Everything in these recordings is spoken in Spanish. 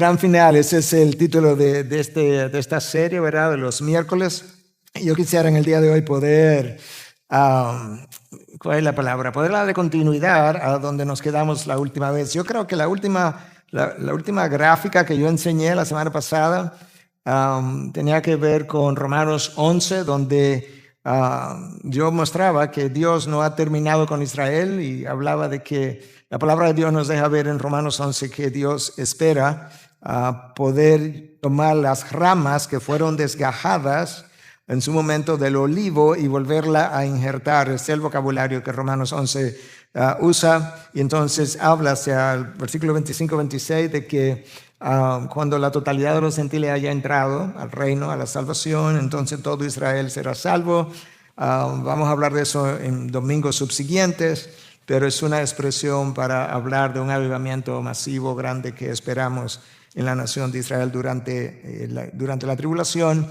gran final. Ese es el título de esta serie, ¿verdad? De los miércoles. Yo quisiera en el día de hoy poder, ¿cuál es la palabra? Poder darle continuidad a donde nos quedamos la última vez. Yo creo que la última gráfica que yo enseñé la semana pasada tenía que ver con Romanos 11, donde yo mostraba que Dios no ha terminado con Israel y hablaba de que la palabra de Dios nos deja ver en Romanos 11 que Dios espera poder tomar las ramas que fueron desgajadas en su momento del olivo y volverla a injertar. Es el vocabulario que Romanos 11 usa, y entonces habla hacia el versículo 25-26 de que cuando la totalidad de los gentiles haya entrado al reino, a la salvación, entonces todo Israel será salvo. Vamos a hablar de eso en domingos subsiguientes, pero es una expresión para hablar de un avivamiento masivo, grande, que esperamos en la nación de Israel durante la tribulación,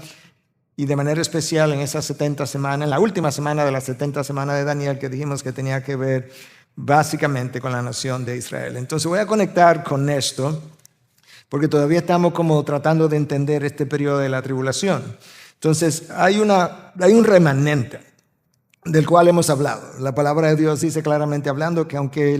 y de manera especial en esas 70 semanas, en la última semana de las 70 semanas de Daniel, que dijimos que tenía que ver básicamente con la nación de Israel. Entonces voy a conectar con esto, porque todavía estamos como tratando de entender este periodo de la tribulación. Entonces hay un remanente del cual hemos hablado. La palabra de Dios dice claramente hablando que aunque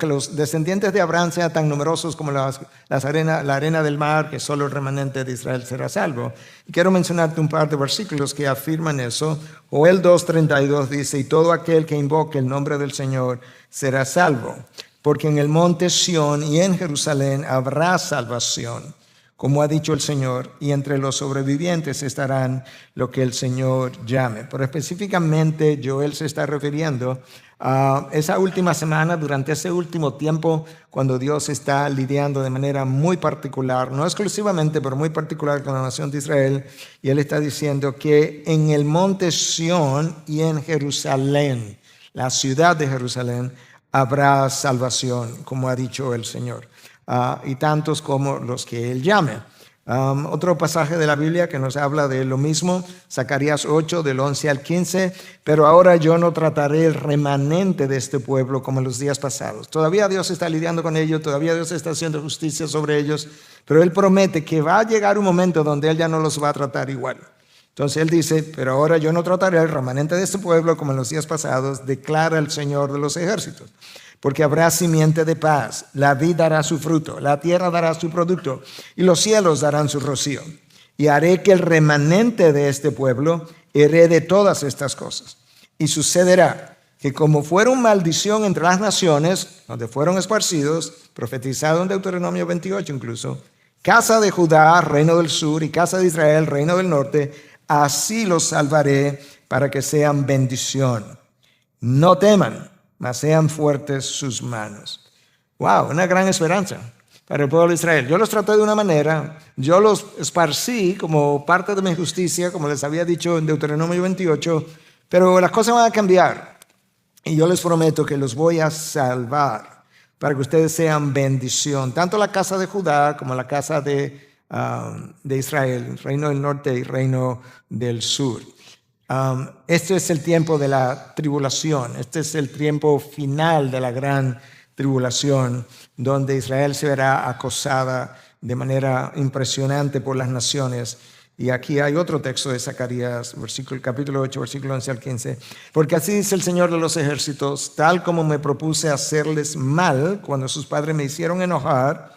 los descendientes de Abraham sean tan numerosos como la arena del mar, que solo el remanente de Israel será salvo. Y quiero mencionarte un par de versículos que afirman eso. Joel 2:32 dice: y todo aquel que invoque el nombre del Señor será salvo, porque en el monte Sión y en Jerusalén habrá salvación, como ha dicho el Señor, y entre los sobrevivientes estarán lo que el Señor llame. Pero específicamente Joel se está refiriendo a esa última semana, durante ese último tiempo, cuando Dios está lidiando de manera muy particular, no exclusivamente, pero muy particular con la nación de Israel, y Él está diciendo que en el monte Sión y en Jerusalén, la ciudad de Jerusalén, habrá salvación, como ha dicho el Señor. Y tantos como los que Él llame. Otro pasaje de la Biblia que nos habla de lo mismo, Zacarías 8, del 11 al 15, pero ahora yo no trataré el remanente de este pueblo como en los días pasados. Todavía Dios está lidiando con ellos, todavía Dios está haciendo justicia sobre ellos, pero Él promete que va a llegar un momento donde Él ya no los va a tratar igual. Entonces Él dice: pero ahora yo no trataré el remanente de este pueblo como en los días pasados, declara el Señor de los ejércitos. Porque habrá simiente de paz, la vid dará su fruto, la tierra dará su producto, y los cielos darán su rocío. Y haré que el remanente de este pueblo herede todas estas cosas. Y sucederá que como fueron maldición entre las naciones, donde fueron esparcidos, profetizado en Deuteronomio 28 incluso, casa de Judá, reino del sur, y casa de Israel, reino del norte, así los salvaré para que sean bendición. No teman, mas sean fuertes sus manos. Wow, una gran esperanza para el pueblo de Israel. Yo los traté de una manera, yo los esparcí como parte de mi justicia, como les había dicho en Deuteronomio 28, pero las cosas van a cambiar. Y yo les prometo que los voy a salvar para que ustedes sean bendición. Tanto la casa de Judá como la casa de Israel, reino del norte y reino del sur. Este es el tiempo de la tribulación, este es el tiempo final de la gran tribulación, donde Israel se verá acosada de manera impresionante por las naciones. Y aquí hay otro texto de Zacarías, capítulo 8, versículo 11 al 15. Porque así dice el Señor de los ejércitos: tal como me propuse hacerles mal cuando sus padres me hicieron enojar,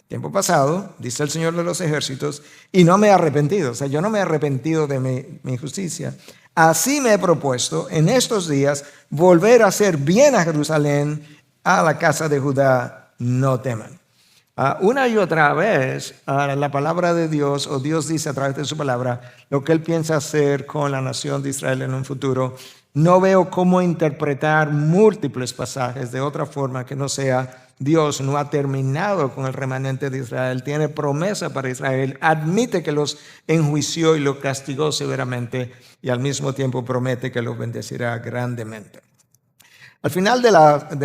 tiempo pasado, dice el Señor de los ejércitos, y no me he arrepentido. O sea, yo no me he arrepentido de mi injusticia. Así me he propuesto en estos días volver a hacer bien a Jerusalén, a la casa de Judá. No teman. Una y otra vez, la palabra de Dios, o Dios dice a través de su palabra, lo que Él piensa hacer con la nación de Israel en un futuro. No veo cómo interpretar múltiples pasajes de otra forma que no sea: Dios no ha terminado con el remanente de Israel, tiene promesa para Israel, admite que los enjuició y los castigó severamente, y al mismo tiempo promete que los bendecirá grandemente. Al final de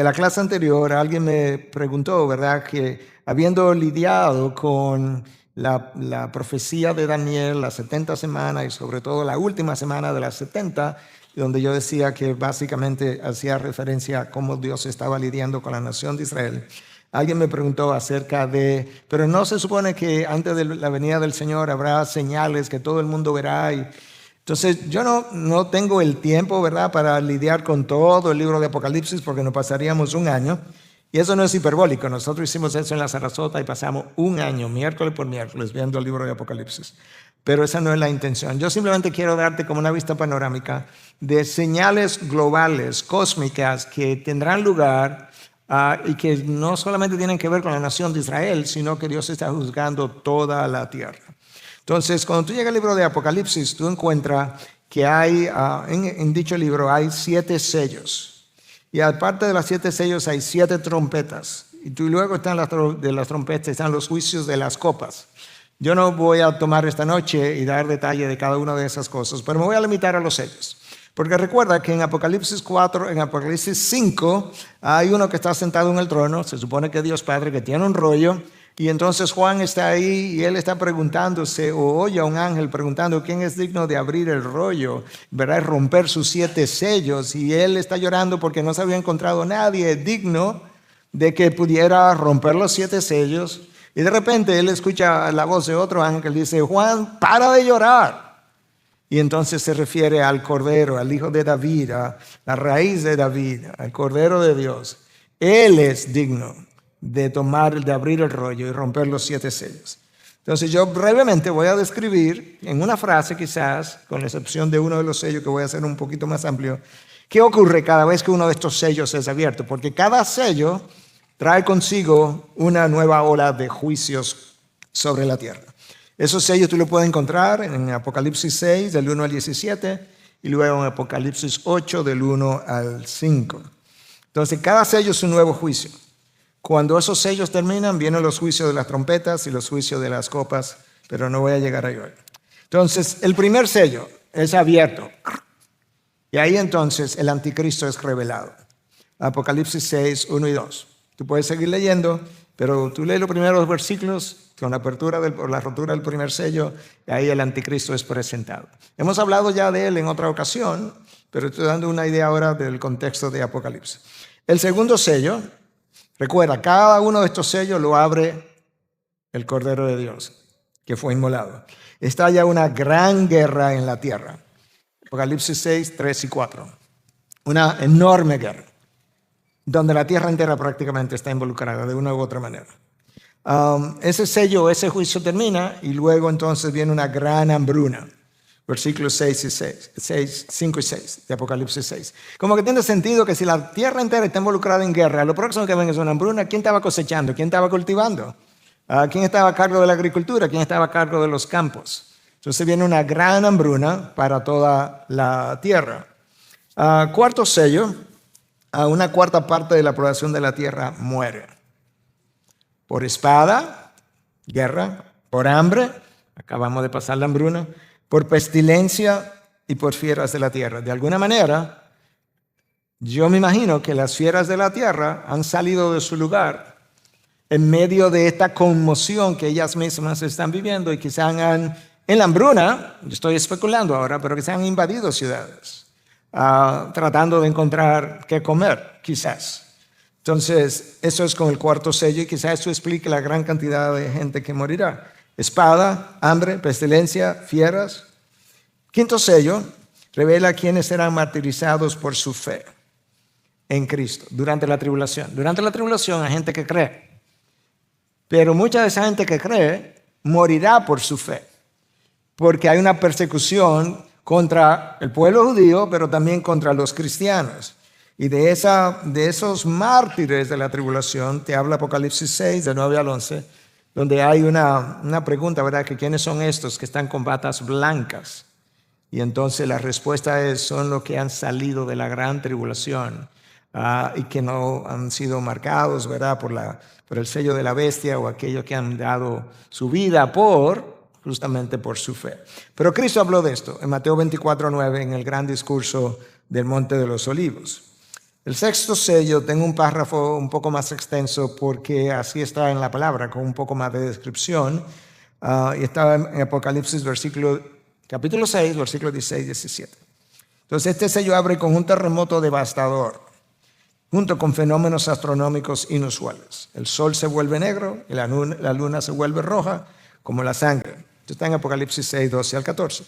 la clase anterior, alguien me preguntó, ¿verdad?, que habiendo lidiado con la profecía de Daniel, las 70 semanas, y sobre todo la última semana de las 70, donde yo decía que básicamente hacía referencia a cómo Dios estaba lidiando con la nación de Israel. Alguien me preguntó acerca pero no se supone que antes de la venida del Señor habrá señales que todo el mundo verá. Entonces yo no tengo el tiempo, ¿verdad?, para lidiar con todo el libro de Apocalipsis porque nos pasaríamos un año. Y eso no es hiperbólico. Nosotros hicimos eso en la Sarasota y pasamos un año, miércoles por miércoles, viendo el libro de Apocalipsis. Pero esa no es la intención. Yo simplemente quiero darte como una vista panorámica de señales globales, cósmicas, que tendrán lugar y que no solamente tienen que ver con la nación de Israel, sino que Dios está juzgando toda la tierra. Entonces, cuando tú llegas al libro de Apocalipsis, tú encuentras que hay, en dicho libro hay 7 sellos. Y aparte de las 7 sellos hay 7 trompetas. Y luego están de las trompetas, están los juicios de las copas. Yo no voy a tomar esta noche y dar detalle de cada una de esas cosas, pero me voy a limitar a los sellos. Porque recuerda que en Apocalipsis 4, en Apocalipsis 5, hay uno que está sentado en el trono, se supone que es Dios Padre, que tiene un rollo, y entonces Juan está ahí y él está preguntándose, o oye a un ángel preguntando quién es digno de abrir el rollo, ¿verdad?, y romper sus 7 sellos, y él está llorando porque no se había encontrado nadie digno de que pudiera romper los 7 sellos, y de repente él escucha la voz de otro ángel que dice, Juan, para de llorar. Y entonces se refiere al Cordero, al Hijo de David, a la raíz de David, al Cordero de Dios. Él es digno de abrir el rollo y romper los 7 sellos. Entonces yo brevemente voy a describir, en una frase quizás, con la excepción de uno de los sellos que voy a hacer un poquito más amplio, qué ocurre cada vez que uno de estos sellos es abierto. Porque cada sello trae consigo una nueva ola de juicios sobre la tierra. Esos sellos tú los puedes encontrar en Apocalipsis 6, del 1 al 17, y luego en Apocalipsis 8, del 1 al 5. Entonces, cada sello es un nuevo juicio. Cuando esos sellos terminan, vienen los juicios de las trompetas y los juicios de las copas, pero no voy a llegar ahí hoy. Entonces, el primer sello es abierto. Y ahí entonces el anticristo es revelado. Apocalipsis 6, 1 y 2. Tú puedes seguir leyendo, pero tú lees los primeros versículos con la apertura la rotura del primer sello, y ahí el anticristo es presentado. Hemos hablado ya de él en otra ocasión, pero estoy dando una idea ahora del contexto de Apocalipsis. El segundo sello, recuerda, cada uno de estos sellos lo abre el Cordero de Dios, que fue inmolado. Está ya una gran guerra en la tierra. Apocalipsis 6, 3 y 4. Una enorme guerra, donde la tierra entera prácticamente está involucrada de una u otra manera. Ese sello, ese juicio termina y luego entonces viene una gran hambruna. Versículos 5 y 6 de Apocalipsis 6. Como que tiene sentido que si la tierra entera está involucrada en guerra, lo próximo que ven es una hambruna. ¿Quién estaba cosechando? ¿Quién estaba cultivando? ¿Quién estaba a cargo de la agricultura? ¿Quién estaba a cargo de los campos? Entonces viene una gran hambruna para toda la tierra. Cuarto sello, una cuarta parte de la población de la tierra muere. Por espada, guerra, por hambre, acabamos de pasar la hambruna, por pestilencia y por fieras de la tierra. De alguna manera, yo me imagino que las fieras de la tierra han salido de su lugar en medio de esta conmoción que ellas mismas están viviendo y quizás en la hambruna, yo estoy especulando ahora, pero quizás han invadido ciudades, tratando de encontrar qué comer, quizás. Entonces, eso es con el cuarto sello y quizás eso explique la gran cantidad de gente que morirá. Espada, hambre, pestilencia, fieras. Quinto sello revela quiénes serán martirizados por su fe en Cristo durante la tribulación. Durante la tribulación hay gente que cree, pero mucha de esa gente que cree morirá por su fe, porque hay una persecución contra el pueblo judío, pero también contra los cristianos. Y de esos mártires de la tribulación te habla Apocalipsis 6, de 9 al 11, donde hay una pregunta, ¿verdad? Que ¿quiénes son estos que están con batas blancas? Y entonces la respuesta es, son los que han salido de la gran tribulación y que no han sido marcados, ¿verdad? Por el sello de la bestia o aquellos que han dado su vida justamente por su fe. Pero Cristo habló de esto en Mateo 24, 9, en el gran discurso del Monte de los Olivos. El sexto sello, tengo un párrafo un poco más extenso porque así está en la palabra, con un poco más de descripción. Y está en Apocalipsis capítulo 6, versículos 16 y 17. Entonces este sello abre con un terremoto devastador. junto con fenómenos astronómicos inusuales. El sol se vuelve negro y la luna se vuelve roja como la sangre. Esto está en Apocalipsis 6, 12 al 14.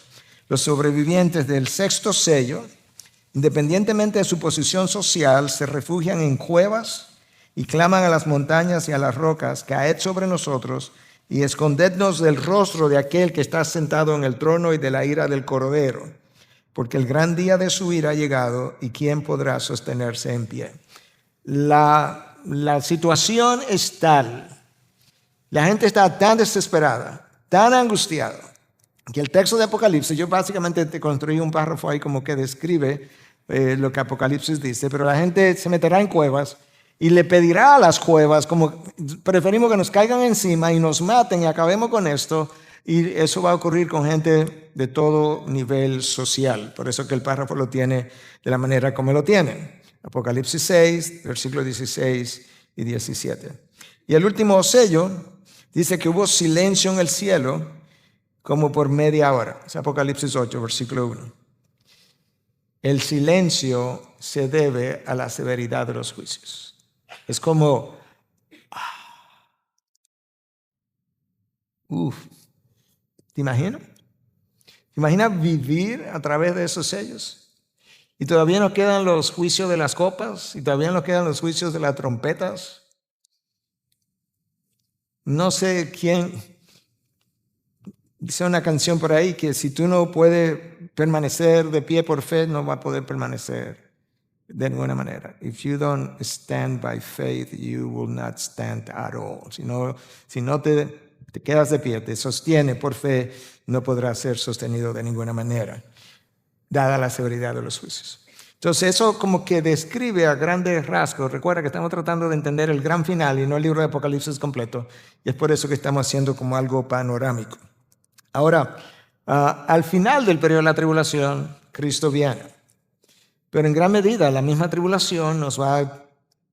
Los sobrevivientes del sexto sello, independientemente de su posición social, se refugian en cuevas y claman a las montañas y a las rocas: caed sobre nosotros y escondednos del rostro de aquel que está sentado en el trono y de la ira del Cordero, porque el gran día de su ira ha llegado, y ¿quién podrá sostenerse en pie? La situación es tal, la gente está tan desesperada, tan angustiada, que el texto de Apocalipsis, yo básicamente te construí un párrafo ahí como que describe lo que Apocalipsis dice, pero la gente se meterá en cuevas y le pedirá a las cuevas, como preferimos que nos caigan encima y nos maten y acabemos con esto. Y eso va a ocurrir con gente de todo nivel social. Por eso que el párrafo lo tiene de la manera como lo tiene. Apocalipsis 6, versículos 16 y 17. Y el último sello dice que hubo silencio en el cielo como por media hora. Es Apocalipsis 8, versículo 1. El silencio se debe a la severidad de los juicios. Es como, ¿te imaginas? ¿Te imaginas vivir a través de esos sellos? Y todavía nos quedan los juicios de las copas, y todavía nos quedan los juicios de las trompetas. No sé quién dice una canción por ahí que si tú no puedes permanecer de pie por fe, no vas a poder permanecer de ninguna manera. If you don't stand by faith, you will not stand at all. Si no te quedas de pie, te sostiene por fe, no podrás ser sostenido de ninguna manera, dada la severidad de los juicios. Entonces eso como que describe a grandes rasgos. Recuerda que estamos tratando de entender el gran final y no el libro de Apocalipsis completo, y es por eso que estamos haciendo como algo panorámico. Ahora, al final del periodo de la tribulación, Cristo viene. Pero en gran medida la misma tribulación nos va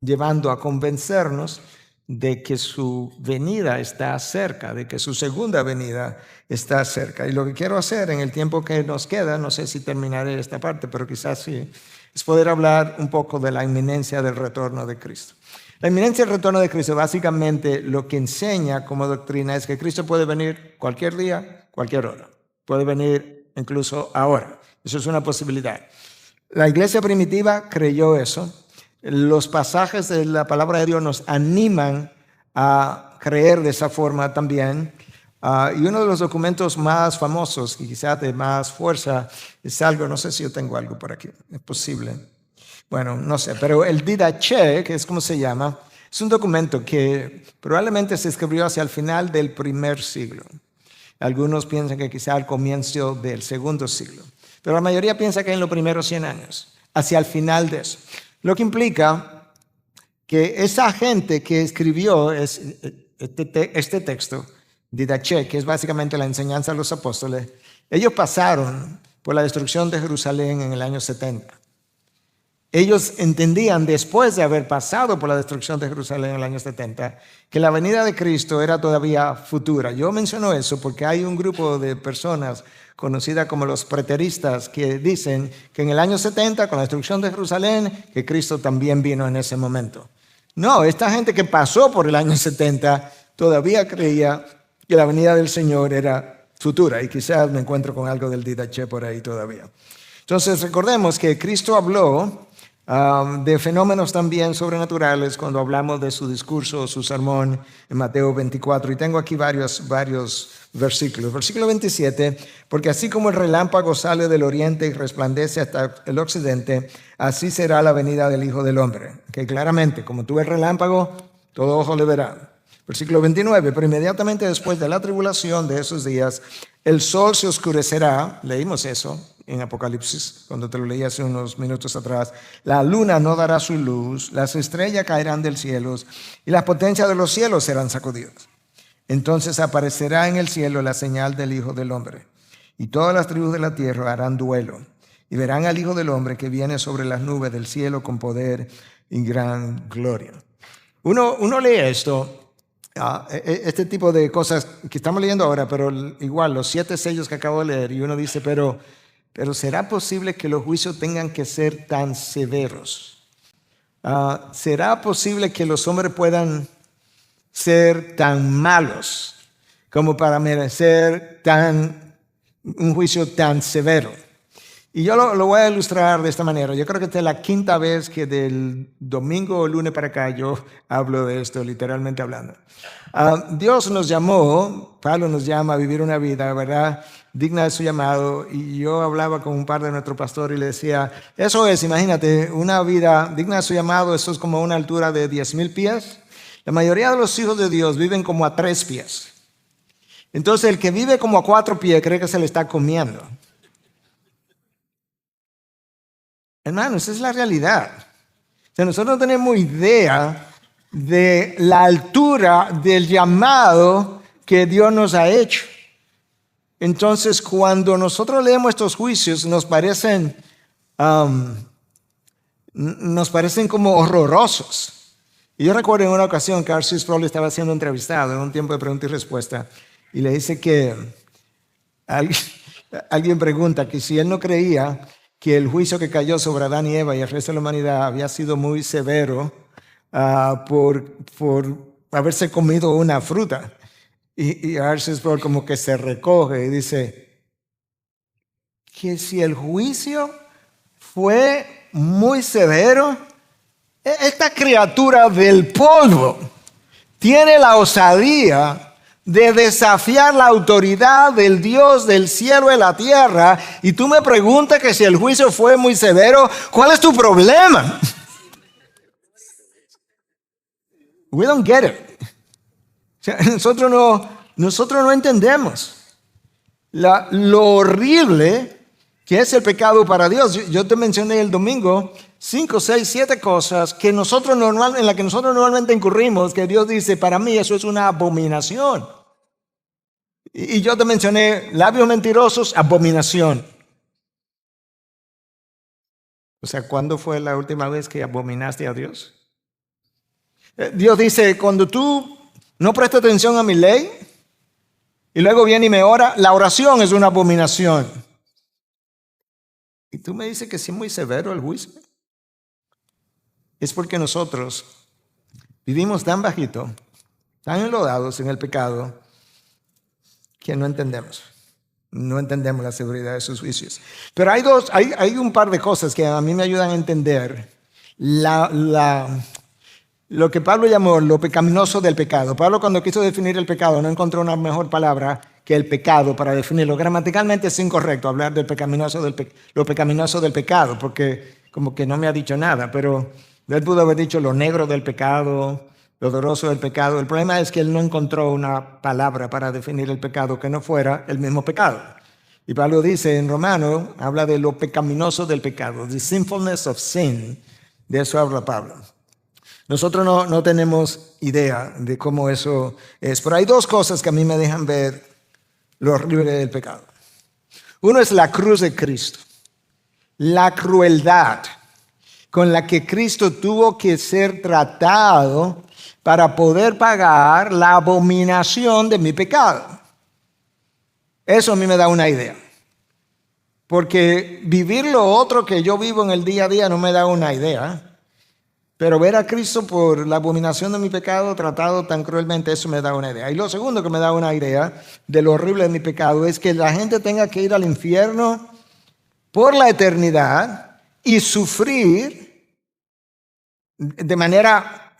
llevando a convencernos de que su venida está cerca, de que su segunda venida está cerca. Y lo que quiero hacer en el tiempo que nos queda, no sé si terminaré esta parte, pero quizás sí, es poder hablar un poco de la inminencia del retorno de Cristo. La inminencia del retorno de Cristo, básicamente lo que enseña como doctrina es que Cristo puede venir cualquier día, cualquier hora. Puede venir incluso ahora. Eso es una posibilidad. La iglesia primitiva creyó eso. Los pasajes de la palabra de Dios nos animan a creer de esa forma también. Y uno de los documentos más famosos y quizás de más fuerza es algo, no sé si yo tengo algo por aquí, es posible. Bueno, no sé, pero el Didache, que es como se llama, es un documento que probablemente se escribió hacia el final del primer siglo. Algunos piensan que quizá al comienzo del segundo siglo. Pero la mayoría piensa que en los primeros 100 años, hacia el final de eso. Lo que implica que esa gente que escribió este texto, Didache, que es básicamente la enseñanza de los apóstoles, ellos pasaron por la destrucción de Jerusalén en el año 70. Ellos entendían, después de haber pasado por la destrucción de Jerusalén en el año 70, que la venida de Cristo era todavía futura. Yo menciono eso porque hay un grupo de personas conocidas como los preteristas que dicen que en el año 70, con la destrucción de Jerusalén, que Cristo también vino en ese momento. No, esta gente que pasó por el año 70 todavía creía que la venida del Señor era futura, y quizás me encuentro con algo del Didache por ahí todavía. Entonces recordemos que Cristo habló de fenómenos también sobrenaturales cuando hablamos de su discurso, su sermón en Mateo 24. Y tengo aquí varios versículos. Versículo 27, porque así como el relámpago sale del oriente y resplandece hasta el occidente, así será la venida del Hijo del Hombre. Que claramente, como tú ves el relámpago, todo ojo le verá. Versículo 29, pero inmediatamente después de la tribulación de esos días, el sol se oscurecerá, leímos eso en Apocalipsis, cuando te lo leí hace unos minutos atrás, la luna no dará su luz, las estrellas caerán del cielo y las potencias de los cielos serán sacudidas. Entonces aparecerá en el cielo la señal del Hijo del Hombre, y todas las tribus de la tierra harán duelo, y verán al Hijo del Hombre que viene sobre las nubes del cielo con poder y gran gloria. Uno lee esto, este tipo de cosas que estamos leyendo ahora, pero igual los 7 sellos que acabo de leer, y uno dice, pero ¿será posible que los juicios tengan que ser tan severos? ¿será posible que los hombres puedan ser tan malos como para merecer un juicio tan severo? Y yo lo voy a ilustrar de esta manera. Yo creo que esta es la quinta vez que del domingo o lunes para acá yo hablo de esto, literalmente hablando. Dios nos llamó, Pablo nos llama a vivir una vida, ¿verdad?, digna de su llamado. Y yo hablaba con un par de nuestros pastores y le decía, eso es, imagínate, una vida digna de su llamado, eso es como a una altura de 10,000 pies. La mayoría de los hijos de Dios viven como a 3 pies. Entonces el que vive como a 4 pies cree que se le está comiendo. Hermano, esa es la realidad. O sea, nosotros no tenemos idea de la altura del llamado que Dios nos ha hecho. Entonces, cuando nosotros leemos estos juicios, nos parecen como horrorosos. Y yo recuerdo en una ocasión que R.C. Sproul estaba siendo entrevistado en un tiempo de pregunta y respuesta, y le dice que alguien pregunta que si él no creía que el juicio que cayó sobre Adán y Eva y el resto de la humanidad había sido muy severo por haberse comido una fruta. Y R.C. Sproul como que se recoge y dice que si el juicio fue muy severo, esta criatura del polvo tiene la osadía de desafiar la autoridad del Dios del cielo y la tierra, y tú me preguntas que si el juicio fue muy severo, ¿cuál es tu problema? We don't get it. O sea, nosotros no entendemos lo horrible que es el pecado para Dios. Yo te mencioné el domingo 5, 6, 7 cosas en las que nosotros normalmente incurrimos, que Dios dice, para mí eso es una abominación. Y yo te mencioné labios mentirosos, abominación. O sea, ¿cuándo fue la última vez que abominaste a Dios? Dios dice, cuando tú no prestas atención a mi ley y luego viene y me ora, la oración es una abominación. Y tú me dices que sí es muy severo el juicio. Es porque nosotros vivimos tan bajito, tan enlodados en el pecado, que no entendemos la severidad de sus juicios. Pero hay un par de cosas que a mí me ayudan a entender lo que Pablo llamó lo pecaminoso del pecado. Pablo, cuando quiso definir el pecado, no encontró una mejor palabra que el pecado para definirlo. Gramaticalmente es incorrecto hablar del lo pecaminoso del pecado, porque como que no me ha dicho nada, pero él pudo haber dicho lo negro del pecado, lo doloroso del pecado. El problema es que él no encontró una palabra para definir el pecado que no fuera el mismo pecado. Y Pablo dice en Romano, habla de lo pecaminoso del pecado, the sinfulness of sin. De eso habla Pablo. Nosotros no tenemos idea de cómo eso es, pero hay 2 cosas que a mí me dejan ver lo horrible del pecado. Uno es la cruz de Cristo, la crueldad con la que Cristo tuvo que ser tratado para poder pagar la abominación de mi pecado. Eso a mí me da una idea. Porque vivir lo otro que yo vivo en el día a día no me da una idea. Pero ver a Cristo por la abominación de mi pecado tratado tan cruelmente, eso me da una idea. Y lo segundo que me da una idea de lo horrible de mi pecado es que la gente tenga que ir al infierno por la eternidad y sufrir de manera,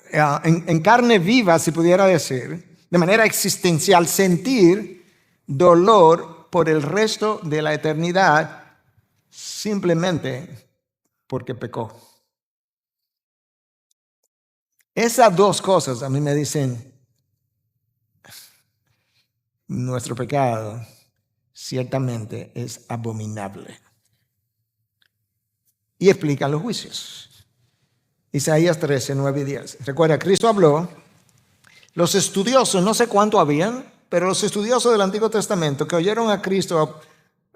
en carne viva, si pudiera decir, de manera existencial, sentir dolor por el resto de la eternidad simplemente porque pecó. Esas 2 cosas a mí me dicen, nuestro pecado ciertamente es abominable. Y explican los juicios. Isaías 13, 9 y 10. Recuerda, Cristo habló, los estudiosos, no sé cuánto habían, pero los estudiosos del Antiguo Testamento que oyeron a Cristo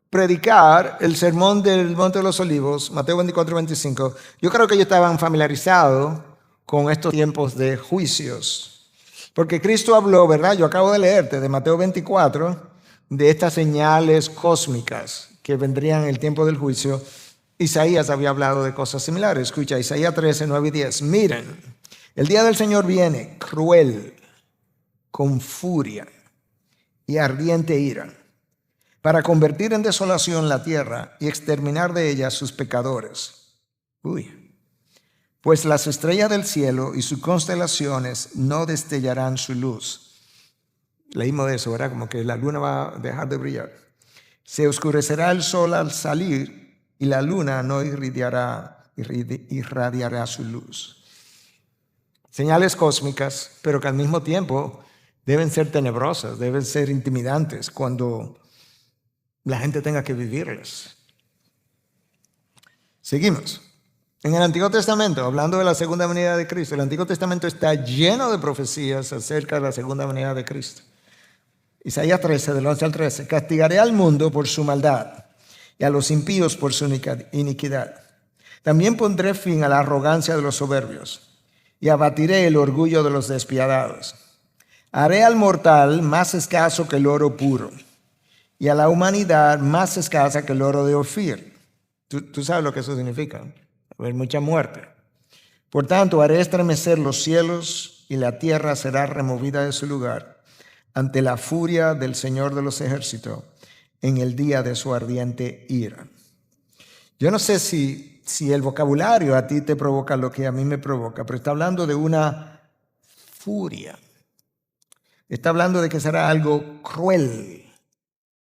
predicar el sermón del Monte de los Olivos, Mateo 24, 25, yo creo que ellos estaban familiarizados con estos tiempos de juicios. Porque Cristo habló, ¿verdad? Yo acabo de leerte de Mateo 24, de estas señales cósmicas que vendrían en el tiempo del juicio. Isaías había hablado de cosas similares. Escucha, Isaías 13, 9 y 10. Miren, el día del Señor viene cruel, con furia y ardiente ira, para convertir en desolación la tierra y exterminar de ella sus pecadores. Pues las estrellas del cielo y sus constelaciones no destellarán su luz. Leímos de eso, ¿verdad? Como que la luna va a dejar de brillar. Se oscurecerá el sol al salir y la luna no irradiará su luz. Señales cósmicas, pero que al mismo tiempo deben ser tenebrosas, deben ser intimidantes cuando la gente tenga que vivirlas. Seguimos. En el Antiguo Testamento, hablando de la segunda venida de Cristo, el Antiguo Testamento está lleno de profecías acerca de la segunda venida de Cristo. Isaías 13, del 11 al 13. Castigaré al mundo por su maldad y a los impíos por su iniquidad. También pondré fin a la arrogancia de los soberbios y abatiré el orgullo de los despiadados. Haré al mortal más escaso que el oro puro y a la humanidad más escasa que el oro de Ofir. Tú sabes lo que eso significa. Haber mucha muerte. Por tanto, haré estremecer los cielos y la tierra será removida de su lugar ante la furia del Señor de los ejércitos en el día de su ardiente ira. Yo no sé si el vocabulario a ti te provoca lo que a mí me provoca, pero está hablando de una furia. Está hablando de que será algo cruel.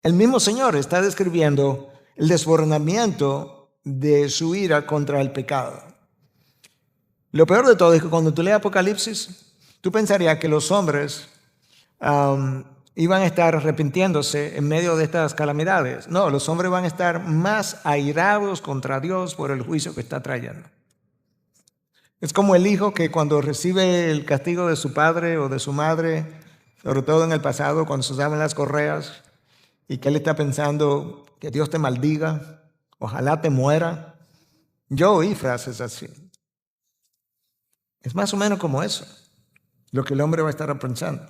El mismo Señor está describiendo el desbordamiento de su ira contra el pecado. Lo peor de todo es que cuando tú lees Apocalipsis, tú pensarías que los hombres iban a estar arrepintiéndose en medio de estas calamidades. No, los hombres van a estar más airados contra Dios por el juicio que está trayendo. Es como el hijo que cuando recibe el castigo de su padre o de su madre, sobre todo en el pasado, cuando se usaban las correas, y que él está pensando que Dios te maldiga, ojalá te muera. Yo oí frases así. Es más o menos como eso, lo que el hombre va a estar pensando.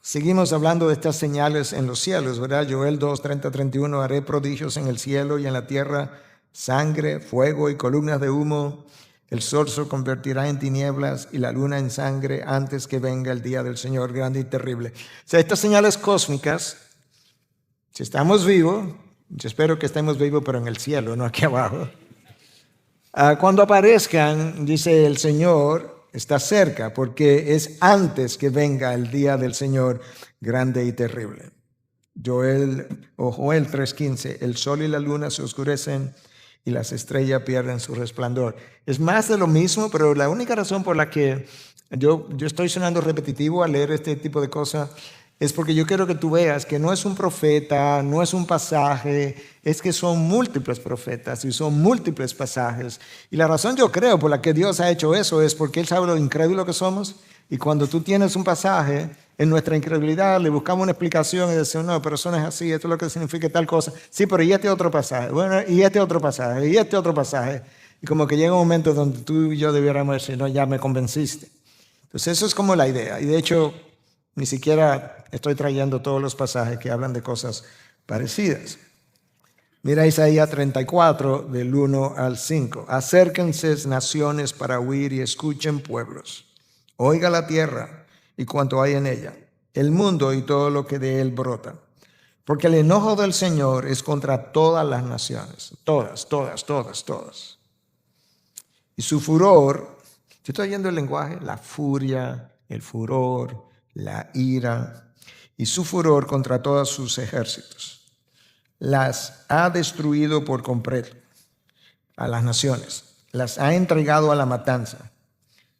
Seguimos hablando de estas señales en los cielos, ¿verdad? Joel 2, 30, 31, haré prodigios en el cielo y en la tierra, sangre, fuego y columnas de humo. El sol se convertirá en tinieblas y la luna en sangre antes que venga el día del Señor grande y terrible. O sea, estas señales cósmicas, si estamos vivos, yo espero que estemos vivos, pero en el cielo, no aquí abajo. Cuando aparezcan, dice el Señor, está cerca, porque es antes que venga el día del Señor grande y terrible. Joel 3:15, el sol y la luna se oscurecen y las estrellas pierden su resplandor. Es más de lo mismo, pero la única razón por la que yo estoy sonando repetitivo al leer este tipo de cosas es porque yo quiero que tú veas que no es un profeta, no es un pasaje, es que son múltiples profetas y son múltiples pasajes. Y la razón yo creo por la que Dios ha hecho eso es porque Él sabe lo incrédulo que somos. Y cuando tú tienes un pasaje, en nuestra incredulidad le buscamos una explicación y decimos, no, pero eso no es así, esto es lo que significa tal cosa. Sí, pero y este otro pasaje, bueno, y este otro pasaje, y este otro pasaje. Y como que llega un momento donde tú y yo debiéramos decir, no, ya me convenciste. Entonces eso es como la idea. Y de hecho, ni siquiera estoy trayendo todos los pasajes que hablan de cosas parecidas. Mira Isaías 34, del 1 al 5. Acérquense naciones para huir y escuchen pueblos. Oiga la tierra y cuanto hay en ella, el mundo y todo lo que de él brota. Porque el enojo del Señor es contra todas las naciones. Todas. Y su furor, yo estoy oyendo el lenguaje, la furia, el furor, la ira y su furor contra todos sus ejércitos. Las ha destruido por completo a las naciones, las ha entregado a la matanza.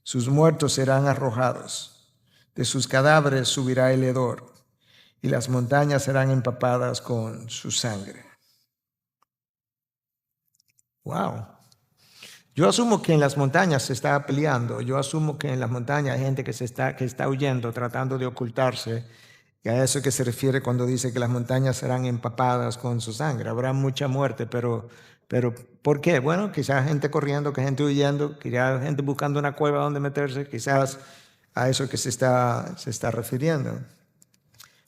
Sus muertos serán arrojados, de sus cadáveres subirá el hedor y las montañas serán empapadas con su sangre. Wow. Yo asumo que en las montañas se está peleando, yo asumo que en las montañas hay gente que está huyendo, tratando de ocultarse, y a eso que se refiere cuando dice que las montañas serán empapadas con su sangre. Habrá mucha muerte, pero ¿por qué? Bueno, quizás gente corriendo, que gente huyendo, quizás gente buscando una cueva donde meterse, quizás a eso que se está refiriendo.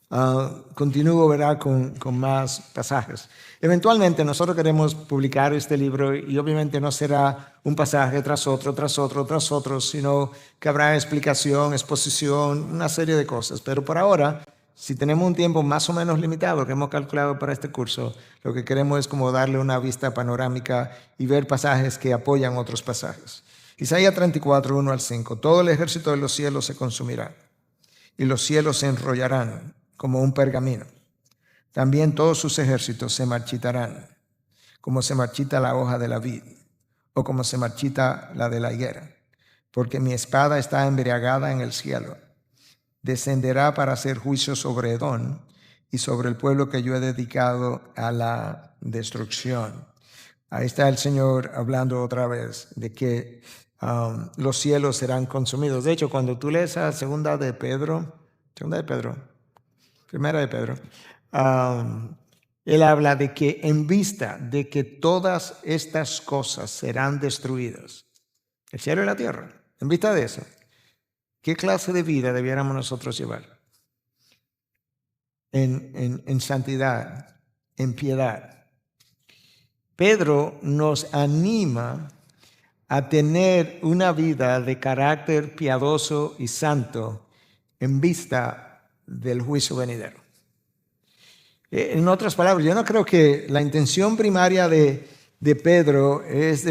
continúo, ¿verdad?, con más pasajes. Eventualmente nosotros queremos publicar este libro y obviamente no será un pasaje tras otro, tras otro, tras otro, sino que habrá explicación, exposición, una serie de cosas. Pero por ahora, si tenemos un tiempo más o menos limitado que hemos calculado para este curso, lo que queremos es como darle una vista panorámica y ver pasajes que apoyan otros pasajes. Isaías 34, 1 al 5. Todo el ejército de los cielos se consumirá y los cielos se enrollarán como un pergamino. También todos sus ejércitos se marchitarán, como se marchita la hoja de la vid, o como se marchita la de la higuera. Porque mi espada está embriagada en el cielo. Descenderá para hacer juicio sobre Edom y sobre el pueblo que yo he dedicado a la destrucción. Ahí está el Señor hablando otra vez de que los cielos serán consumidos. De hecho, cuando tú lees a Primera de Pedro, él habla de que en vista de que todas estas cosas serán destruidas, el cielo y la tierra, en vista de eso, ¿qué clase de vida debiéramos nosotros llevar? En santidad, en piedad. Pedro nos anima a tener una vida de carácter piadoso y santo en vista del juicio venidero. En otras palabras, yo no creo que la intención primaria de Pedro es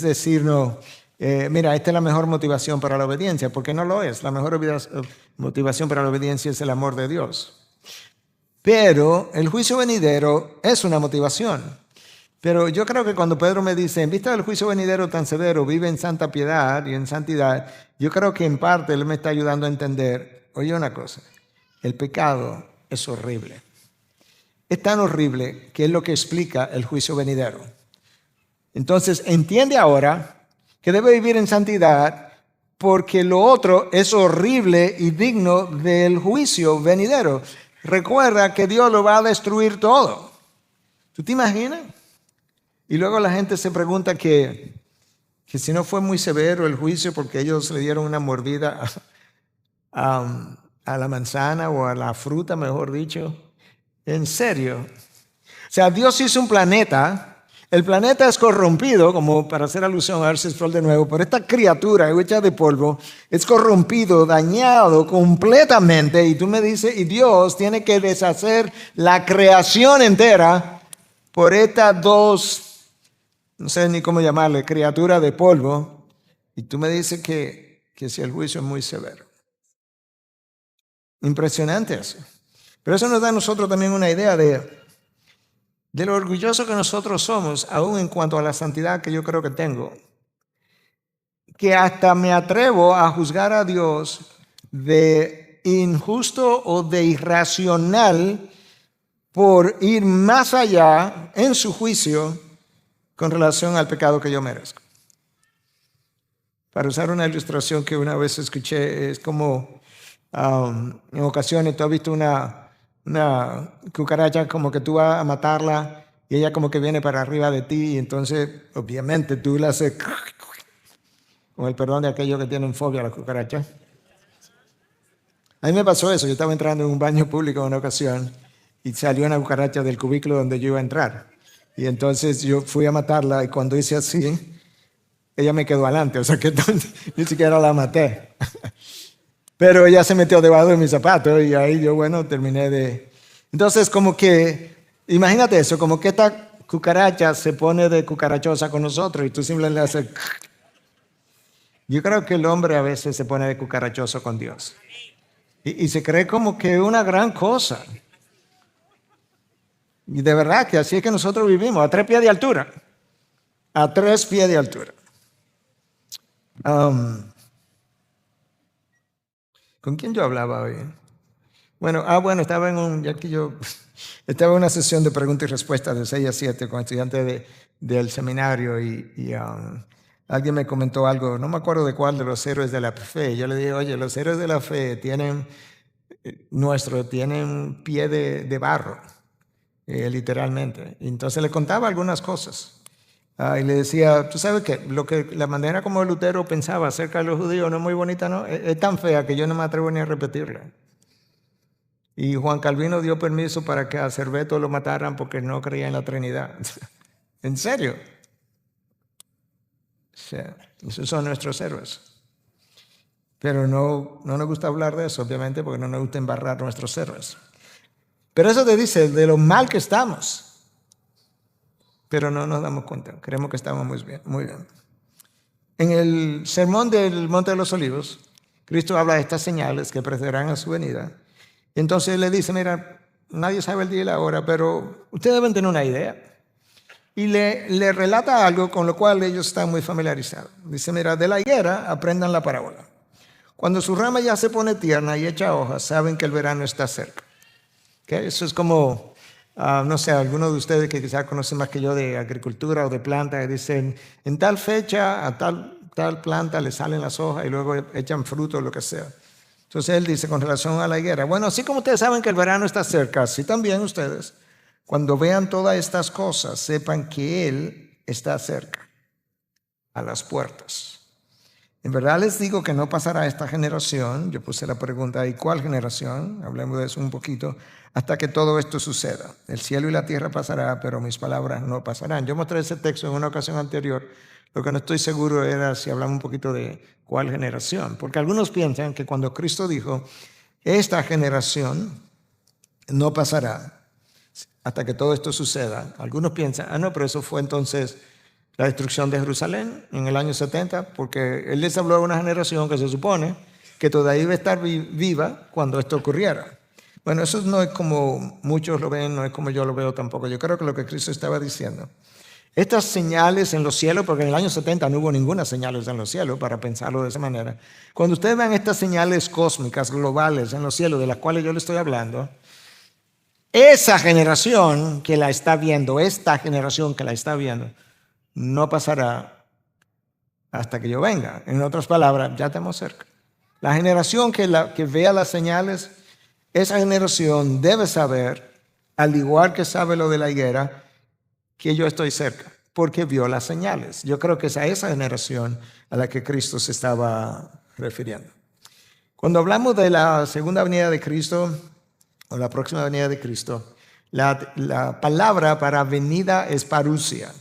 decirnos, mira, esta es la mejor motivación para la obediencia, porque no lo es. La mejor motivación para la obediencia es el amor de Dios. Pero el juicio venidero es una motivación. Pero yo creo que cuando Pedro me dice, en vista del juicio venidero tan severo, vive en santa piedad y en santidad, yo creo que en parte él me está ayudando a entender, oye una cosa, el pecado es horrible. Es tan horrible que es lo que explica el juicio venidero. Entonces entiende ahora que debe vivir en santidad porque lo otro es horrible y digno del juicio venidero. Recuerda que Dios lo va a destruir todo. ¿Tú te imaginas? Y luego la gente se pregunta que si no fue muy severo el juicio porque ellos le dieron una mordida a la manzana o a la fruta, mejor dicho. ¿En serio? O sea, Dios hizo un planeta. El planeta es corrompido, como para hacer alusión a Arcesfol de nuevo, pero esta criatura hecha de polvo es corrompido, dañado completamente. Y tú me dices, y Dios tiene que deshacer la creación entera por estas dos, no sé ni cómo llamarle, criatura de polvo. Y tú me dices que si el juicio es muy severo. Impresionante eso. Pero eso nos da a nosotros también una idea de lo orgulloso que nosotros somos, aún en cuanto a la santidad que yo creo que tengo, que hasta me atrevo a juzgar a Dios de injusto o de irracional por ir más allá en su juicio con relación al pecado que yo merezco. Para usar una ilustración que una vez escuché, es como en ocasiones tú has visto una cucaracha como que tú vas a matarla y ella como que viene para arriba de ti y entonces obviamente tú la haces con el perdón de aquellos que tienen fobia a las cucarachas. A mí me pasó eso, yo estaba entrando en un baño público en una ocasión y salió una cucaracha del cubículo donde yo iba a entrar y entonces yo fui a matarla y cuando hice así ella me quedó adelante, o sea que ni siquiera la maté. Pero ella se metió debajo de mis zapatos y ahí yo, bueno, terminé de... Entonces, como que, imagínate eso, como que esta cucaracha se pone de cucarachosa con nosotros y tú simplemente le haces... Yo creo que el hombre a veces se pone de cucarachoso con Dios. Y se cree como que una gran cosa. Y de verdad que así es que nosotros vivimos, a 3 pies de altura. A 3 pies de altura. ¿Con quién yo hablaba hoy? Bueno, estaba estaba en una sesión de preguntas y respuestas de 6 a 7 con estudiantes del seminario y alguien me comentó algo, no me acuerdo de cuál de los héroes de la fe. Yo le dije, oye, los héroes de la fe tienen pie de barro, literalmente. Y entonces le contaba algunas cosas. Y le decía, tú sabes que la manera como Lutero pensaba acerca de los judíos no es muy bonita, ¿no? Es tan fea que yo no me atrevo ni a repetirla. Y Juan Calvino dio permiso para que a Cerveto lo mataran porque no creía en la Trinidad. ¿En serio? O sea, esos son nuestros héroes. Pero no nos gusta hablar de eso, obviamente, porque no nos gusta embarrar nuestros héroes. Pero eso te dice de lo mal que estamos. Pero no nos damos cuenta. Creemos que estamos muy bien, muy bien. En el sermón del Monte de los Olivos, Cristo habla de estas señales que precederán a su venida. Y entonces él le dice, mira, nadie sabe el día y la hora, pero ustedes deben tener una idea. Y le relata algo con lo cual ellos están muy familiarizados. Dice, mira, de la higuera aprendan la parábola. Cuando su rama ya se pone tierna y echa hojas, saben que el verano está cerca. ¿Okay? Eso es como, no sé, algunos de ustedes que quizás conocen más que yo de agricultura o de planta, dicen, en tal fecha a tal planta le salen las hojas y luego echan fruto o lo que sea. Entonces él dice con relación a la higuera, bueno, así como ustedes saben que el verano está cerca, así también ustedes, cuando vean todas estas cosas, sepan que Él está cerca, a las puertas. En verdad les digo que no pasará esta generación, yo puse la pregunta, ¿y cuál generación? Hablemos de eso un poquito, hasta que todo esto suceda. El cielo y la tierra pasará, pero mis palabras no pasarán. Yo mostré ese texto en una ocasión anterior, lo que no estoy seguro era si hablamos un poquito de cuál generación, porque algunos piensan que cuando Cristo dijo, esta generación no pasará hasta que todo esto suceda, algunos piensan, no, pero eso fue entonces la destrucción de Jerusalén en el año 70, porque él les habló a una generación que se supone que todavía iba a estar viva cuando esto ocurriera. Bueno, eso no es como muchos lo ven, no es como yo lo veo tampoco. Yo creo que lo que Cristo estaba diciendo, estas señales en los cielos, porque en el año 70 no hubo ninguna señales en los cielos, para pensarlo de esa manera. Cuando ustedes vean estas señales cósmicas, globales en los cielos, de las cuales yo les estoy hablando, esa generación que la está viendo, esta generación que la está viendo, no pasará hasta que yo venga. En otras palabras, ya estamos cerca. La generación que vea las señales, esa generación debe saber, al igual que sabe lo de la higuera, que yo estoy cerca, porque vio las señales. Yo creo que es a esa generación a la que Cristo se estaba refiriendo. Cuando hablamos de la segunda venida de Cristo, o la próxima venida de Cristo, la palabra para venida es parusia.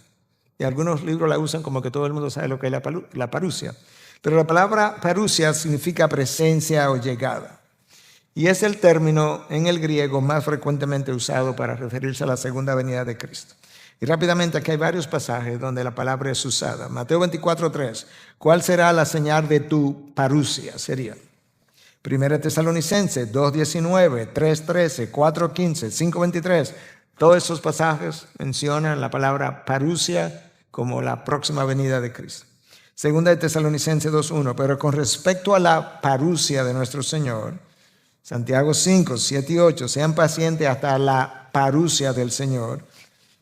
Y algunos libros la usan como que todo el mundo sabe lo que es la parusia. Pero la palabra parusia significa presencia o llegada. Y es el término en el griego más frecuentemente usado para referirse a la segunda venida de Cristo. Y rápidamente aquí hay varios pasajes donde la palabra es usada. Mateo 24:3. ¿Cuál será la señal de tu parusia? Sería. Primera Tesalonicenses 2:19, 3:13, 4:15, 5:23. Todos esos pasajes mencionan la palabra parusia como la próxima venida de Cristo. Segunda de Tesalonicenses 2:1, pero con respecto a la parusia de nuestro Señor, Santiago 5, 7 y 8, sean pacientes hasta la parusia del Señor.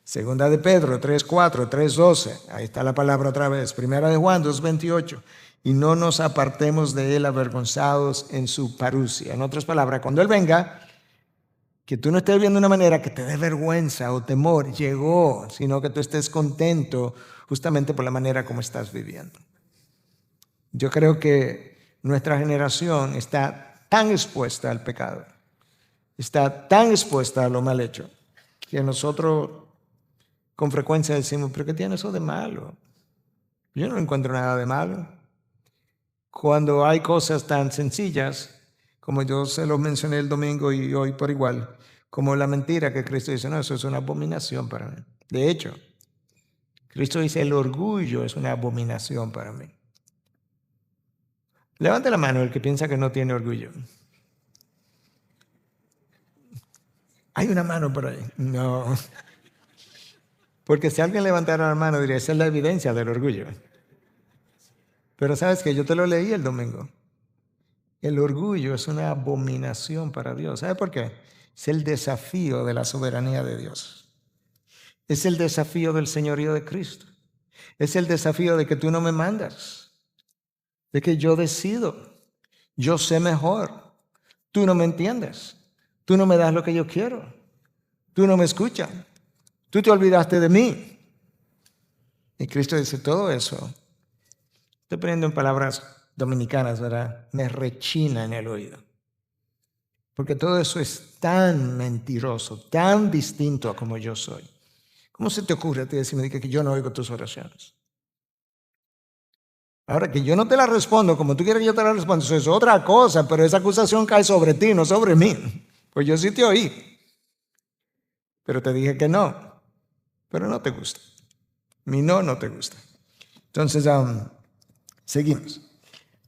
Segunda de Pedro 3:4, 3:12, ahí está la palabra otra vez. Primera de Juan 2:28, y no nos apartemos de él avergonzados en su parusia. En otras palabras, cuando Él venga, que tú no estés viendo de una manera que te dé vergüenza o temor, llegó, sino que tú estés contento justamente por la manera como estás viviendo. Yo creo que nuestra generación está tan expuesta al pecado, está tan expuesta a lo mal hecho, que nosotros con frecuencia decimos, ¿pero qué tiene eso de malo? Yo no encuentro nada de malo. Cuando hay cosas tan sencillas, como yo se los mencioné el domingo y hoy por igual, como la mentira que Cristo dice, no, eso es una abominación para mí. De hecho, Cristo dice, el orgullo es una abominación para mí. Levante la mano el que piensa que no tiene orgullo. Hay una mano por ahí. No. Porque si alguien levantara la mano, diría, esa es la evidencia del orgullo. Pero sabes que yo te lo leí el domingo. El orgullo es una abominación para Dios. ¿Sabe por qué? Es el desafío de la soberanía de Dios. Es el desafío del señorío de Cristo. Es el desafío de que tú no me mandas. De que yo decido. Yo sé mejor. Tú no me entiendes. Tú no me das lo que yo quiero. Tú no me escuchas. Tú te olvidaste de mí. Y Cristo dice todo eso. Estoy poniendo en palabras dominicanas, ¿verdad? Me rechina en el oído. Porque todo eso es tan mentiroso, tan distinto a como yo soy. ¿Cómo se te ocurre a ti decirme que yo no oigo tus oraciones? Ahora, que yo no te la respondo como tú quieres que yo te la responda, eso es otra cosa, pero esa acusación cae sobre ti, no sobre mí. Pues yo sí te oí, pero te dije que no, pero no te gusta. Mi no te gusta. Entonces, seguimos.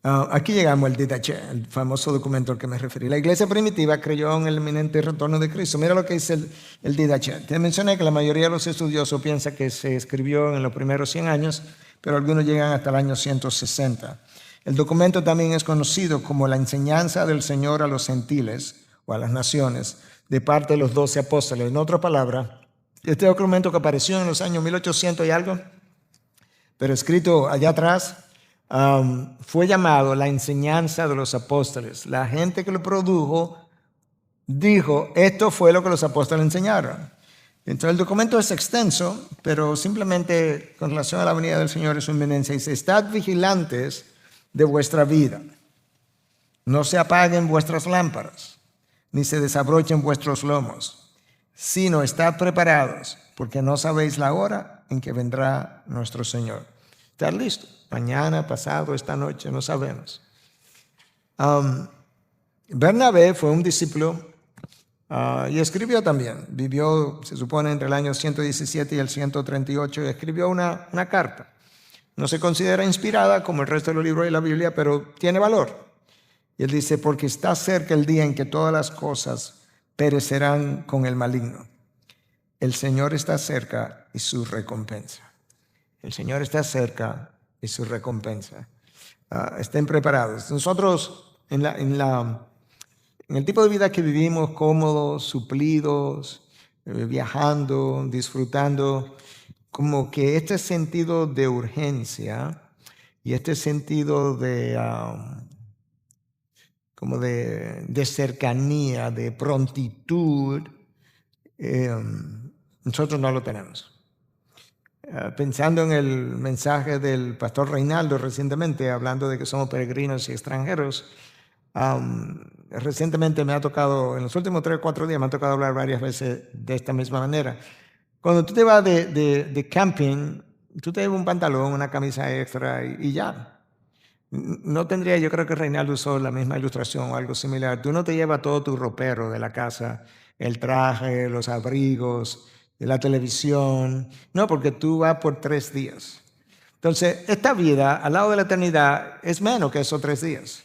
Aquí llegamos al Didache, el famoso documento al que me referí. La iglesia primitiva creyó en el inminente retorno de Cristo. Mira lo que dice el Didache. Te mencioné que la mayoría de los estudiosos piensa que se escribió en los primeros 100 años, pero algunos llegan hasta el año 160. El documento también es conocido como la enseñanza del Señor a los gentiles o a las naciones de parte de los 12 apóstoles. En otra palabra, este documento que apareció en los años 1800 y algo, pero escrito allá atrás, fue llamado la enseñanza de los apóstoles. La gente que lo produjo dijo, esto fue lo que los apóstoles enseñaron. Entonces el documento es extenso, pero simplemente con relación a la venida del Señor es su inminencia. Dice, estad vigilantes de vuestra vida. No se apaguen vuestras lámparas, ni se desabrochen vuestros lomos, sino estad preparados, porque no sabéis la hora en que vendrá nuestro Señor. ¿Estás listo? Mañana, pasado, esta noche, no sabemos. Bernabé fue un discípulo y escribió también. Vivió, se supone, entre el año 117 y el 138 y escribió una carta. No se considera inspirada como el resto de los libros de la Biblia, pero tiene valor. Y él dice, porque está cerca el día en que todas las cosas perecerán con el maligno. El Señor está cerca y su recompensa. El Señor está cerca y su recompensa. Estén preparados. Nosotros, en el tipo de vida que vivimos, cómodos, suplidos, viajando, disfrutando, como que este sentido de urgencia y este sentido como de cercanía, de prontitud, nosotros no lo tenemos. Pensando en el mensaje del pastor Reinaldo recientemente, hablando de que somos peregrinos y extranjeros, recientemente me ha tocado, en los últimos 3 o 4 días, me ha tocado hablar varias veces de esta misma manera. Cuando tú te vas de camping, tú te llevas un pantalón, una camisa extra y ya. No tendría, yo creo que Reinaldo usó la misma ilustración o algo similar. Tú no te llevas todo tu ropero de la casa, el traje, los abrigos, la televisión. No, porque tú vas por 3 días. Entonces, esta vida al lado de la eternidad es menos que esos 3 días.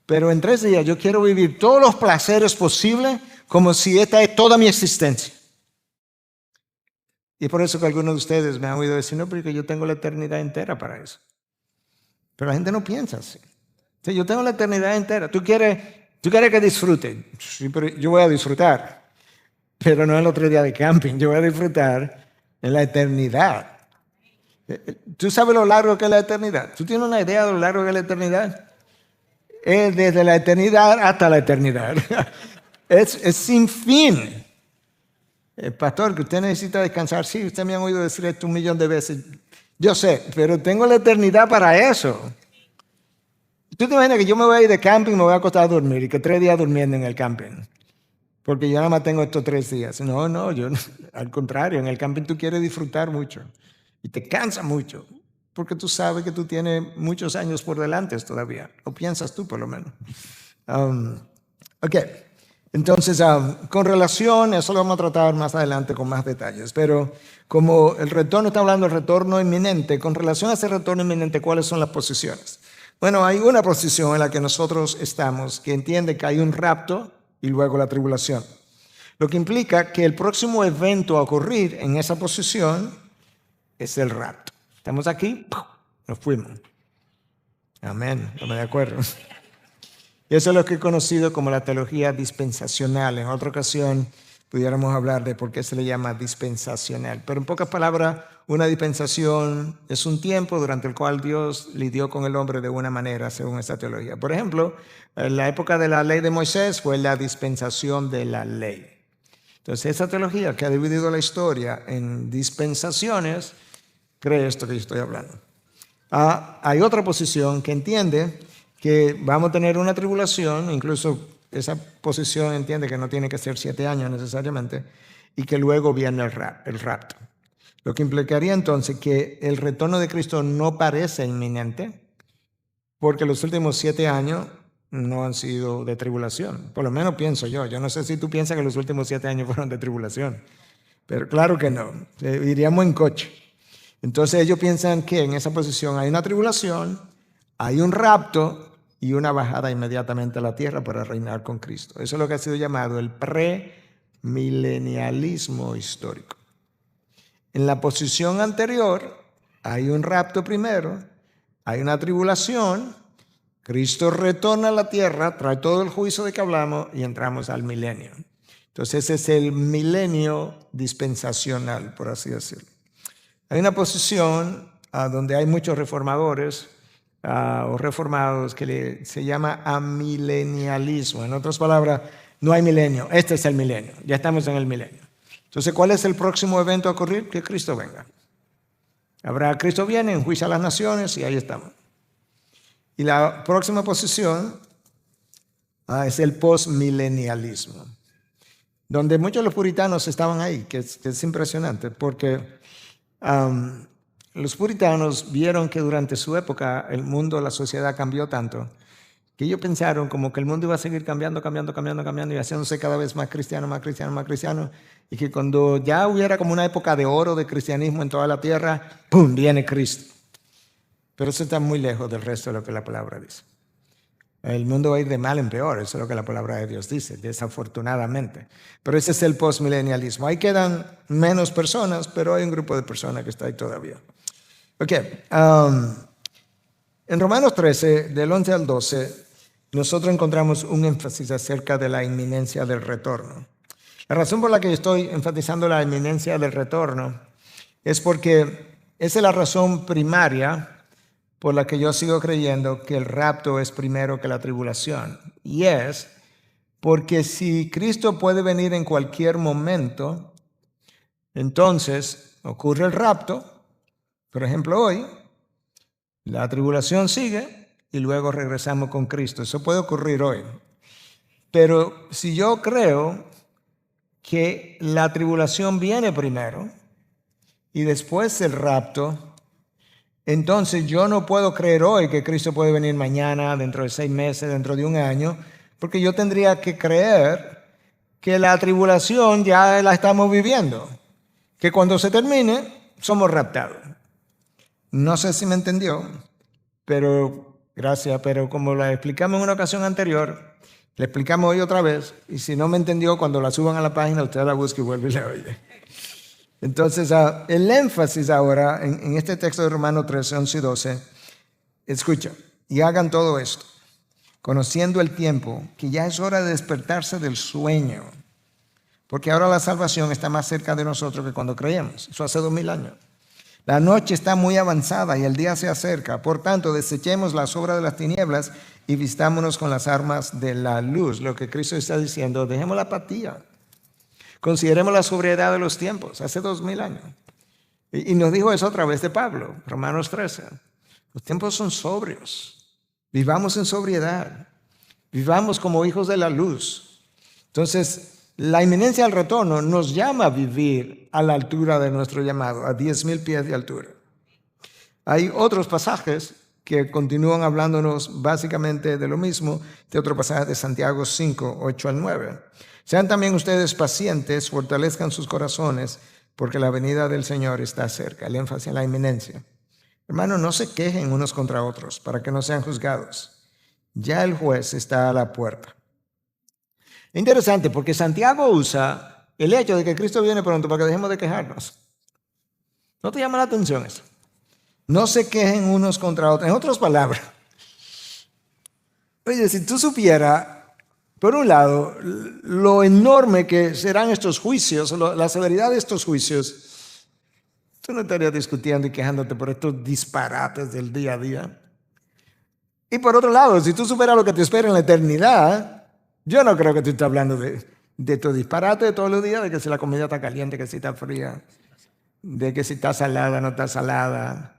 Pero en 3 días yo quiero vivir todos los placeres posibles como si esta es toda mi existencia. Y por eso que algunos de ustedes me han oído decir, no, porque yo tengo la eternidad entera para eso. Pero la gente no piensa así. O sea, yo tengo la eternidad entera. ¿Tú quieres que disfrute? Sí, pero yo voy a disfrutar. Pero no el otro día de camping. Yo voy a disfrutar en la eternidad. ¿Tú sabes lo largo que es la eternidad? ¿Tú tienes una idea de lo largo que es la eternidad? Es desde la eternidad hasta la eternidad. Es sin fin. Pastor, que usted necesita descansar. Sí, usted me ha oído decir esto 1.000.000 de veces. Yo sé, pero tengo la eternidad para eso. ¿Tú te imaginas que yo me voy a ir de camping y me voy a acostar a dormir y que 3 días durmiendo en el camping? Porque yo nada más tengo estos 3 días. No, yo al contrario, en el camping tú quieres disfrutar mucho y te cansa mucho porque tú sabes que tú tienes muchos años por delante todavía. O piensas tú por lo menos. Ok. Entonces, con relación, eso lo vamos a tratar más adelante con más detalles, pero como el retorno, está hablando del retorno inminente, con relación a ese retorno inminente, ¿cuáles son las posiciones? Bueno, hay una posición en la que nosotros estamos que entiende que hay un rapto y luego la tribulación, lo que implica que el próximo evento a ocurrir en esa posición es el rapto. Estamos aquí, nos fuimos. Amén, estamos de acuerdo. Y eso es lo que he conocido como la teología dispensacional. En otra ocasión pudiéramos hablar de por qué se le llama dispensacional. Pero en pocas palabras, una dispensación es un tiempo durante el cual Dios lidió con el hombre de una manera, según esta teología. Por ejemplo, en la época de la ley de Moisés fue la dispensación de la ley. Entonces, esa teología que ha dividido la historia en dispensaciones, cree esto que yo estoy hablando. Hay otra posición que entiende que vamos a tener una tribulación, incluso esa posición entiende que no tiene que ser 7 años necesariamente, y que luego viene el rapto. Lo que implicaría entonces que el retorno de Cristo no parece inminente, porque los últimos 7 años no han sido de tribulación. Por lo menos pienso yo. Yo no sé si tú piensas que los últimos 7 años fueron de tribulación, pero claro que no. Iríamos en coche. Entonces ellos piensan que en esa posición hay una tribulación, hay un rapto y una bajada inmediatamente a la tierra para reinar con Cristo. Eso es lo que ha sido llamado el premilenialismo histórico. En la posición anterior hay un rapto primero, hay una tribulación, Cristo retorna a la tierra, trae todo el juicio de que hablamos y entramos al milenio. Entonces ese es el milenio dispensacional, por así decirlo. Hay una posición donde hay muchos reformadores o reformados que se llama amilenialismo. En otras palabras, no hay milenio, este es el milenio, ya estamos en el milenio. Entonces, ¿cuál es el próximo evento a ocurrir? Que Cristo venga. Cristo viene, enjuicia a las naciones y ahí estamos. Y la próxima posición es el postmilenialismo, donde muchos de los puritanos estaban ahí, que es impresionante, porque los puritanos vieron que durante su época el mundo, la sociedad cambió tanto, que ellos pensaron como que el mundo iba a seguir cambiando y haciéndose cada vez más cristiano, y que cuando ya hubiera como una época de oro de cristianismo en toda la tierra, ¡pum!, viene Cristo. Pero eso está muy lejos del resto de lo que la palabra dice. El mundo va a ir de mal en peor, eso es lo que la palabra de Dios dice, desafortunadamente. Pero ese es el postmilenialismo. Ahí quedan menos personas, pero hay un grupo de personas que está ahí todavía. Ok, en Romanos 13, del 11 al 12, nosotros encontramos un énfasis acerca de la inminencia del retorno. La razón por la que estoy enfatizando la inminencia del retorno es porque esa es la razón primaria por la que yo sigo creyendo que el rapto es primero que la tribulación. Y es porque si Cristo puede venir en cualquier momento, entonces ocurre el rapto. Por ejemplo, hoy, la tribulación sigue y luego regresamos con Cristo. Eso puede ocurrir hoy. Pero si yo creo que la tribulación viene primero y después el rapto, entonces yo no puedo creer hoy que Cristo puede venir mañana, dentro de 6 meses, dentro de un año, porque yo tendría que creer que la tribulación ya la estamos viviendo, que cuando se termine somos raptados. No sé si me entendió, pero gracias, pero como la explicamos en una ocasión anterior, le explicamos hoy otra vez, y si no me entendió, cuando la suban a la página, usted la busca y vuelve y la oye. Entonces, el énfasis ahora en este texto de Romanos 13, 11 y 12, escucha, y hagan todo esto, conociendo el tiempo, que ya es hora de despertarse del sueño, porque ahora la salvación está más cerca de nosotros que cuando creíamos. Eso hace 2000 años. La noche está muy avanzada y el día se acerca. Por tanto, desechemos las obras de las tinieblas y vistámonos con las armas de la luz. Lo que Cristo está diciendo, dejemos la apatía. Consideremos la sobriedad de los tiempos, hace 2000 años. Y nos dijo eso a través de Pablo, Romanos 13. Los tiempos son sobrios. Vivamos en sobriedad. Vivamos como hijos de la luz. Entonces, la inminencia del retorno nos llama a vivir a la altura de nuestro llamado, a 10,000 pies de altura. Hay otros pasajes que continúan hablándonos básicamente de lo mismo, de otro pasaje de Santiago 5, 8 al 9. Sean también ustedes pacientes, fortalezcan sus corazones, porque la venida del Señor está cerca. El énfasis en la inminencia. Hermanos, no se quejen unos contra otros para que no sean juzgados. Ya el juez está a la puerta. Interesante, porque Santiago usa el hecho de que Cristo viene pronto para que dejemos de quejarnos. ¿No te llama la atención eso? No se quejen unos contra otros. En otras palabras, oye, si tú supieras, por un lado, lo enorme que serán estos juicios, la severidad de estos juicios, tú no estarías discutiendo y quejándote por estos disparates del día a día. Y por otro lado, si tú supieras lo que te espera en la eternidad, yo no creo que tú estés hablando de tu disparate de todos los días, de que si la comida está caliente, que si está fría, de que si está salada, no está salada,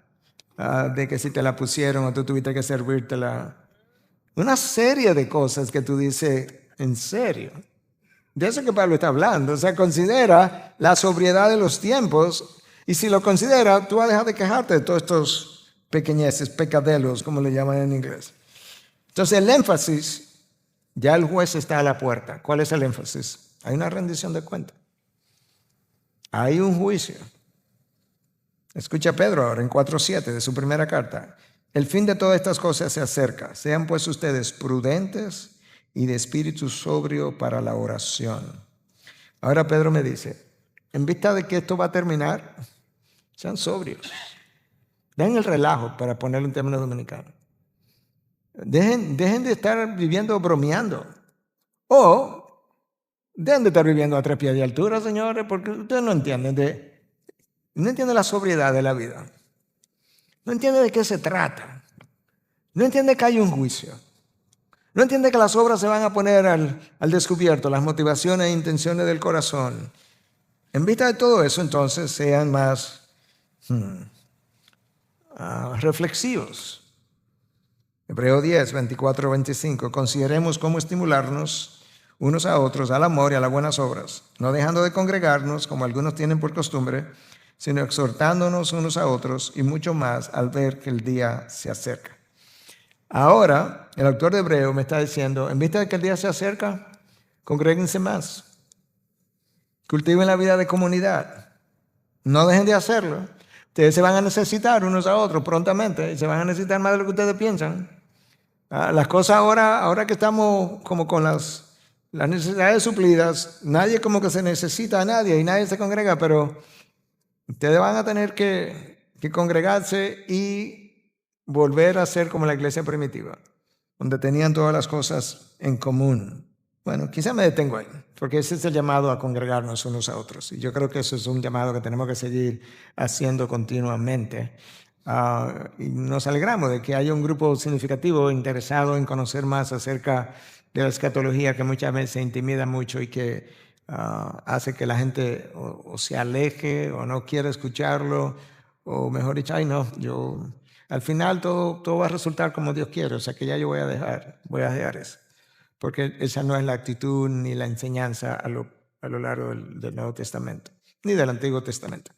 de que si te la pusieron o tú tuviste que servírtela. Una serie de cosas que tú dices, ¿En serio? De eso que Pablo está hablando. O sea, considera la sobriedad de los tiempos. Y si lo considera, tú vas a dejar de quejarte de todos estos pequeñeces, pecadelos, como le llaman en inglés. Entonces el énfasis, ya el juez está a la puerta. ¿Cuál es el énfasis? Hay una rendición de cuentas. Hay un juicio. Escucha a Pedro ahora en 4:7 de su primera carta. El fin de todas estas cosas se acerca. Sean pues ustedes prudentes y de espíritu sobrio para la oración. Ahora Pedro me dice, en vista de que esto va a terminar, sean sobrios. Den el relajo, para ponerlo en términos dominicanos. Dejen de estar viviendo bromeando. O dejen de estar viviendo a 3 pies de altura, señores, porque ustedes no entienden la sobriedad de la vida. No entienden de qué se trata. No entienden que hay un juicio. No entiende que las obras se van a poner al descubierto, las motivaciones e intenciones del corazón. En vista de todo eso, entonces, sean más reflexivos. Hebreo 10, 24, 25. Consideremos cómo estimularnos unos a otros al amor y a las buenas obras, no dejando de congregarnos, como algunos tienen por costumbre, sino exhortándonos unos a otros y mucho más al ver que el día se acerca. Ahora, el autor de Hebreo me está diciendo, en vista de que el día se acerca, congréguense más. Cultiven la vida de comunidad. No dejen de hacerlo. Ustedes se van a necesitar unos a otros prontamente y se van a necesitar más de lo que ustedes piensan. Las cosas ahora que estamos como con las necesidades suplidas, nadie como que se necesita a nadie y nadie se congrega, pero ustedes van a tener que congregarse y volver a ser como la iglesia primitiva, donde tenían todas las cosas en común. Bueno, quizá me detengo ahí, porque ese es el llamado a congregarnos unos a otros. Y yo creo que eso es un llamado que tenemos que seguir haciendo continuamente. Y nos alegramos de que haya un grupo significativo interesado en conocer más acerca de la escatología, que muchas veces intimida mucho y que hace que la gente o se aleje o no quiera escucharlo, o mejor dicho, ay no, al final todo va a resultar como Dios quiere, o sea que ya yo voy a dejar eso. Porque esa no es la actitud ni la enseñanza a lo largo del Nuevo Testamento, ni del Antiguo Testamento.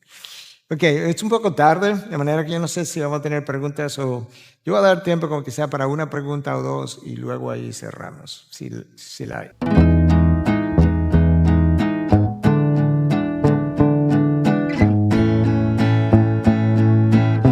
Ok, es un poco tarde, de manera que yo no sé si vamos a tener preguntas o yo voy a dar tiempo como que sea para una pregunta o dos y luego ahí cerramos, si la hay.